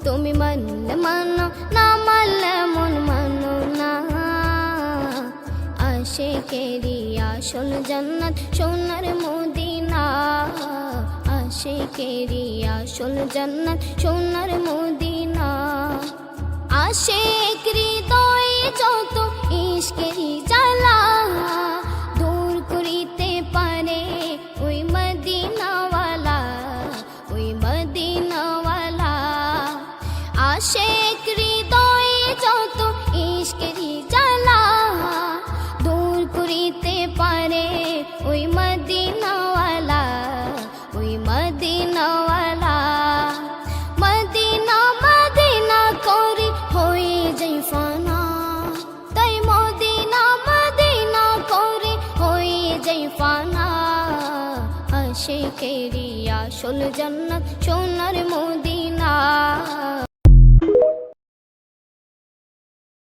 তুমি মানলে মানো, না মানলে মন মানো না। আশিকেরি আসল জান্নাত সোনার মদিনা, আশিকেরি আসল জান্নাত সোনার মদিনা। আশিক হৃদয়ে যত ইশকেরি জ্বালা দূর করিতে পারে ওই মদিনাওয়ালা, ওই মদিনাওয়ালা। আশিক হৃদয়ে যত ইশকেরি জ্বালা দূর করিতে পারে ওই মদিনাওয়ালা, ওই মদিনাওয়ালা। মদিনা মদিনা করে হয়ে যাই ফানা, তাই মদিনা মদিনা করে হয়ে যাই ফানা। আশিকেরি আসল জান্নাত সোনার মদিনা।